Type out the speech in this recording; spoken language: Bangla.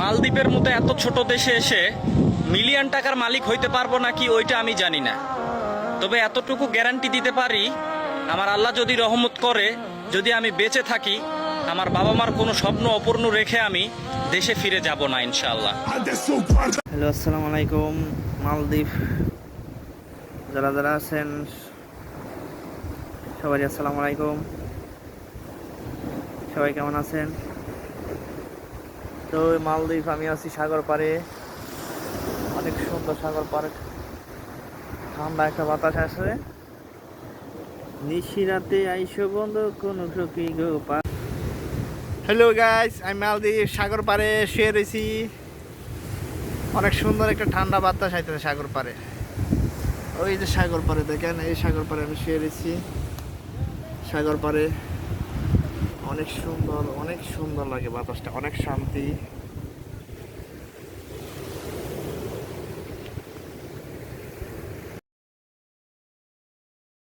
মালদ্বীপের মতো এত ছোট দেশে এসে মিলিয়ন টাকার মালিক হইতে পারবো নাকি ওইটা আমি জানি না, তবে এতটুকু গ্যারান্টি দিতে পারি, আমার আল্লাহ যদি রহমত করে, যদি আমি বেঁচে থাকি, আমার বাবা মার কোনো স্বপ্ন অপূর্ণ রেখে আমি দেশে ফিরে যাব না ইনশাআল্লাহ। হ্যালো, আসসালামু আলাইকুম। মালদ্বীপ যারা যারা আছেন সবাই আসসালামু আলাইকুম। সবাই কেমন আছেন? তো মালদ্বীপ আমি আছি সাগর পাড়ে, অনেক সুন্দর সাগর পাড়ে, ঠান্ডা একটা বাতাস আসে। নিশিরাতে আইসো বন্ধ কোন সখী গো পা। হ্যালো গাইস, আমি মালদ্বীপ সাগর পাড়ে শুয়ে রয়েছি। অনেক সুন্দর একটা ঠান্ডা বাতাস আইতেছে সাগর পাড়ে। ওই যে সাগর পাড়ে দেখেন, এই সাগর পাড়ে আমি শুয়ে রয়েছি। সাগর পাড়ে অনেক সুন্দর লাগে বাতাসটা, অনেক শান্তি।